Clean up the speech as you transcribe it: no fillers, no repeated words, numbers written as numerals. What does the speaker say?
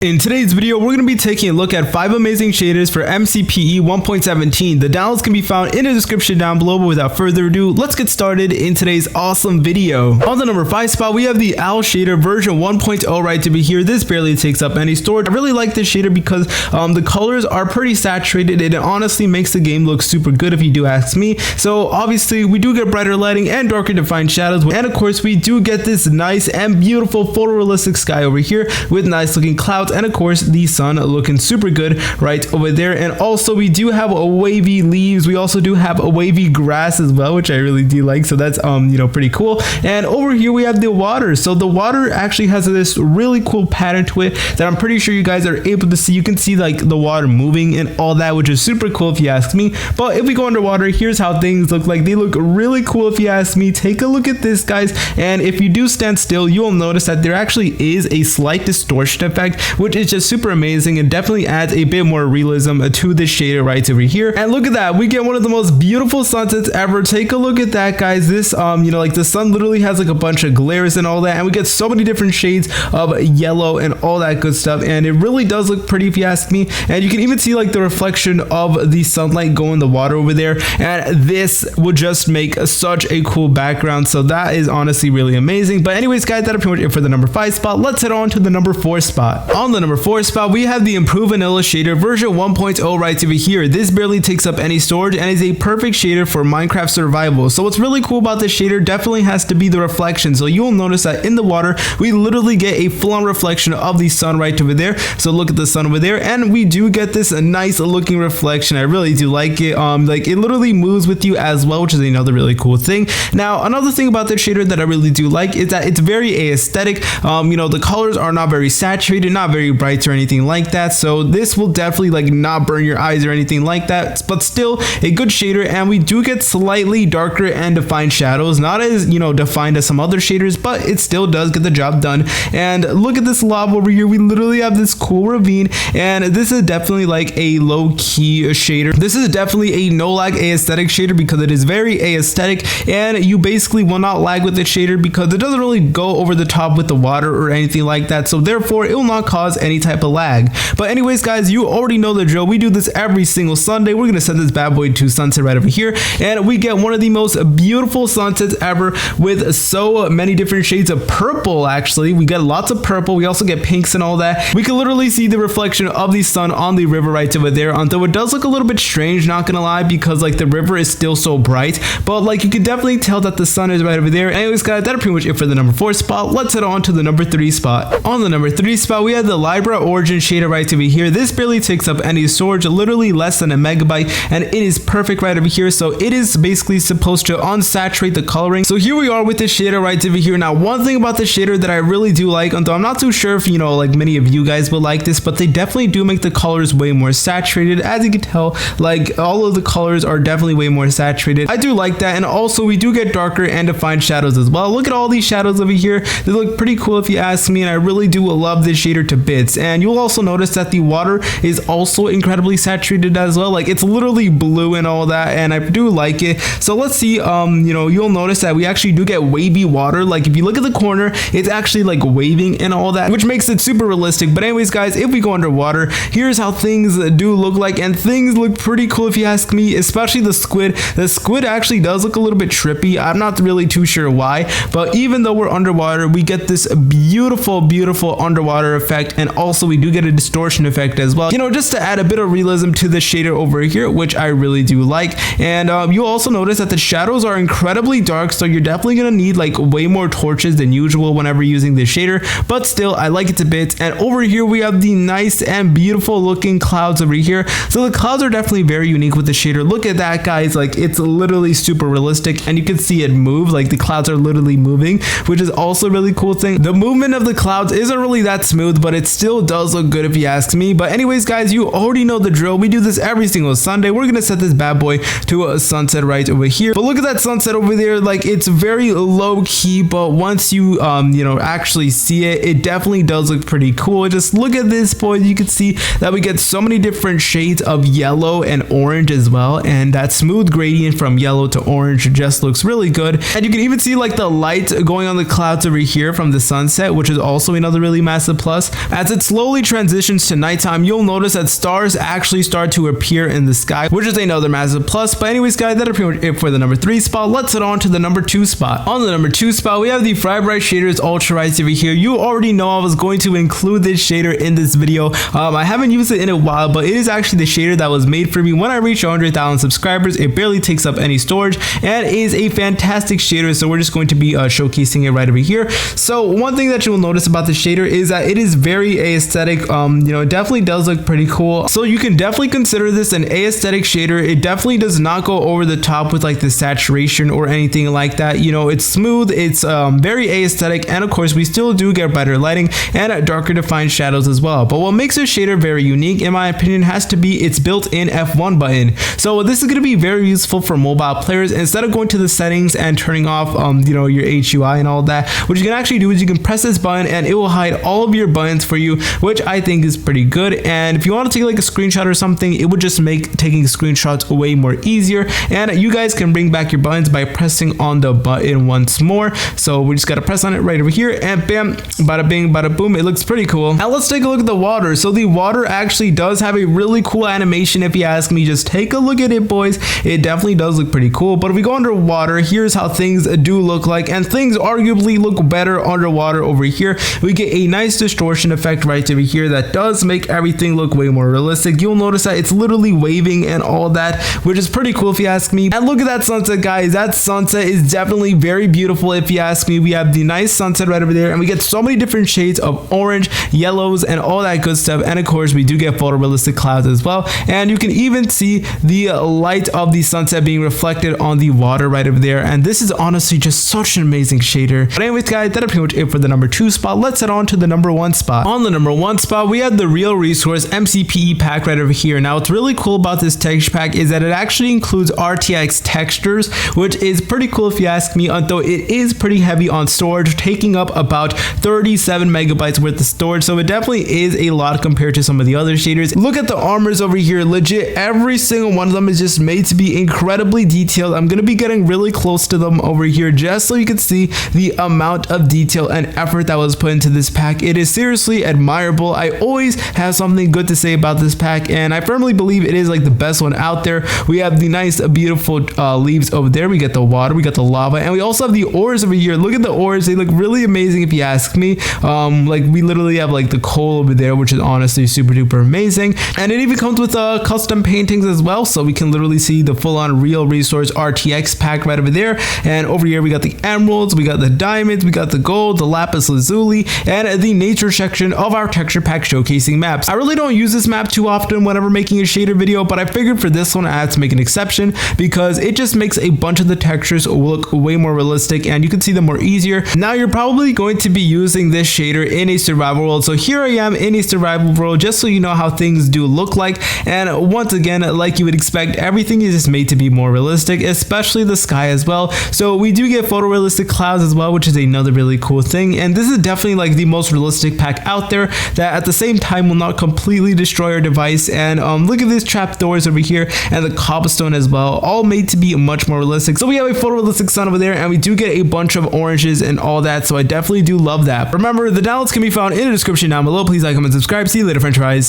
In today's video, we're going to be taking a look at 5 amazing shaders for MCPE 1.17. The downloads can be found in the description down below, but without further ado, let's get started in today's awesome video. On the number 5 spot, we have the Owl shader version 1.0 right to be here. This barely takes up any storage. I really like this shader because the colors are pretty saturated and it honestly makes the game look super good if you do ask me. So obviously, we do get brighter lighting and darker defined shadows, and of course, we do get this nice and beautiful photorealistic sky over here with nice looking clouds. And of course the sun looking super good right over there. And also we do have a wavy leaves. We also do have a wavy grass as well, which I really do like. So that's pretty cool. And over here we have the water. So the water actually has this really cool pattern to it that I'm pretty sure you guys are able to see. You can see like the water moving and all that, which is super cool if you ask me. But if we go underwater, here's how things look like. They look really cool if you ask me. Take a look at this, guys. And if you do stand still, you'll notice that there actually is a slight distortion effect, which is just super amazing and definitely adds a bit more realism to this shader right over here. And look at that, we get one of the most beautiful sunsets ever. Take a look at that, guys. This like the sun literally has like a bunch of glares and all that, and we get so many different shades of yellow and all that good stuff, and it really does look pretty if you ask me. And you can even see like the reflection of the sunlight go in the water over there, and this would just make such a cool background. So that is honestly really amazing. But anyways, guys, that's pretty much it for the number 5 spot. Let's head on to the number 4 spot. On the number 4 spot, we have the improved vanilla shader version 1.0 right over here. This barely takes up any storage and is a perfect shader for Minecraft survival. So what's really cool about this shader definitely has to be the reflection. So you'll notice that in the water we literally get a full-on reflection of the sun right over there. So look at the sun over there, and we do get this nice looking reflection. I really do like it. Like it literally moves with you as well, which is another really cool thing. Now another thing about this shader that I really do like is that it's very aesthetic. The colors are not very saturated, not very bright or anything like that, so this will definitely like not burn your eyes or anything like that, but still a good shader. And we do get slightly darker and defined shadows, not as defined as some other shaders, but it still does get the job done. And look at this lava over here. We literally have this cool ravine, and this is definitely like a low-key shader. This is definitely a no lag aesthetic shader because it is very aesthetic, and you basically will not lag with the shader because it doesn't really go over the top with the water or anything like that, so therefore it will not cause any type of lag. But anyways, guys, you already know the drill. We do this every single Sunday. We're gonna set this bad boy to sunset right over here, and we get one of the most beautiful sunsets ever with so many different shades of purple. Actually, we get lots of purple. We also get pinks and all that. We can literally see the reflection of the sun on the river right over there, although it does look a little bit strange, not gonna lie, because like the river is still so bright, but like you can definitely tell that the sun is right over there. Anyways, guys, that's pretty much it for the number 4 spot. Let's head on to the number 3 spot. On the number 3 spot, we have the Libra origin shader right over here. This barely takes up any storage, literally less than a megabyte, and it is perfect right over here. So it is basically supposed to unsaturate the coloring. So here we are with the shader right over here. Now one thing about the shader that I really do like, although I'm not too sure if like many of you guys will like this, but they definitely do make the colors way more saturated. As you can tell, like all of the colors are definitely way more saturated. I do like that. And also we do get darker and defined shadows as well. Look at all these shadows over here. They look pretty cool if you ask me, and I really do love this shader to bits. And you'll also notice that the water is also incredibly saturated as well. Like it's literally blue and all that, and I do like it. So let's see, you'll notice that we actually do get wavy water. Like if you look at the corner, it's actually like waving and all that, which makes it super realistic. But anyways, guys, if we go underwater, here's how things do look like, and things look pretty cool if you ask me, especially the squid. The squid actually does look a little bit trippy. I'm not really too sure why, but even though we're underwater, we get this beautiful underwater effect, and also we do get a distortion effect as well, just to add a bit of realism to the shader over here, which I really do like. And you'll also notice that the shadows are incredibly dark, so you're definitely gonna need like way more torches than usual whenever using this shader, but still I like it a bit. And over here we have the nice and beautiful looking clouds over here. So the clouds are definitely very unique with the shader. Look at that, guys. Like it's literally super realistic, and you can see it move. Like the clouds are literally moving, which is also a really cool thing. The movement of the clouds isn't really that smooth, but it still does look good if you ask me. But anyways, guys, you already know the drill. We do this every single Sunday. We're gonna set this bad boy to a sunset right over here. But look at that sunset over there. Like it's very low key, but once you actually see it, it definitely does look pretty cool. Just look at this, boys. You can see that we get so many different shades of yellow and orange as well, and that smooth gradient from yellow to orange just looks really good. And you can even see like the light going on the clouds over here from the sunset, which is also another really massive plus. As it slowly transitions to nighttime, you'll notice that stars actually start to appear in the sky, which is another massive plus. But anyways guys, that's pretty much it for the number 3 spot. Let's head on to the number 2 spot. On the number 2 spot, we have the FryBry Shaders Ultra right over here. You already know I was going to include this shader in this video. I haven't used it in a while, but it is actually the shader that was made for me when I reached 100,000 subscribers. It barely takes up any storage and is a fantastic shader, so we're just going to be showcasing it right over here. So one thing that you will notice about the shader is that it is very aesthetic. It definitely does look pretty cool, so you can definitely consider this an aesthetic shader. It definitely does not go over the top with like the saturation or anything like that. It's smooth, it's very aesthetic, and of course we still do get better lighting and darker defined shadows as well. But what makes this shader very unique in my opinion has to be its built-in F1 button. So this is going to be very useful for mobile players. Instead of going to the settings and turning off your HUI and all that, what you can actually do is you can press this button and it will hide all of your buttons for you, which I think is pretty good. And if you want to take like a screenshot or something, it would just make taking screenshots way more easier. And you guys can bring back your buttons by pressing on the button once more. So we just got to press on it right over here and bam, bada bing, bada boom. It looks pretty cool. Now let's take a look at the water. So the water actually does have a really cool animation. If you ask me, just take a look at it, boys. It definitely does look pretty cool. But if we go underwater, here's how things do look like, and things arguably look better underwater over here. We get a nice distortion effect right over here that does make everything look way more realistic. You'll notice that it's literally waving and all that, which is pretty cool if you ask me. And look at that sunset, guys. That sunset is definitely very beautiful if you ask me. We have the nice sunset right over there, and we get so many different shades of orange, yellows, and all that good stuff. And of course we do get photorealistic clouds as well, and you can even see the light of the sunset being reflected on the water right over there. And this is honestly just such an amazing shader. But anyways guys, that's pretty much it for the number 2 spot. Let's head on to the number 1 spot. On the number 1 spot, we have the RealSource MCPE pack right over here. Now what's really cool about this texture pack is that it actually includes RTX textures, which is pretty cool if you ask me, although it is pretty heavy on storage, taking up about 37 megabytes worth of storage. So it definitely is a lot compared to some of the other shaders. Look at the armors over here. Legit, every single one of them is just made to be incredibly detailed. I'm going to be getting really close to them over here just so you can see the amount of detail and effort that was put into this pack. It is seriously admirable. I always have something good to say about this pack, and I firmly believe it is like the best one out there. We have the nice beautiful leaves over there. We get the water, we got the lava, and we also have the ores over here. Look at the ores. They look really amazing if you ask me. Like we literally have like the coal over there, which is honestly super duper amazing. And it even comes with custom paintings as well, so we can literally see the full-on RealSource RTX pack right over there. And over here we got the emeralds, we got the diamonds, we got the gold, the lapis lazuli, and the nature section of our texture pack showcasing maps. I really don't use this map too often whenever making a shader video, but I figured for this one I had to make an exception because it just makes a bunch of the textures look way more realistic and you can see them more easier. Now you're probably going to be using this shader in a survival world, so here I am in a survival world just so you know how things do look like. And once again, like you would expect, everything is just made to be more realistic, especially the sky as well. So we do get photorealistic clouds as well, which is another really cool thing. And this is definitely like the most realistic pack out there that at the same time will not completely destroy your device. And look at these trapdoors over here and the cobblestone as well, all made to be much more realistic. So we have a photorealistic sun over there, and we do get a bunch of oranges and all that, so I definitely do love that. Remember, the downloads can be found in the description down below. Please like, comment, subscribe. See you later, french fries.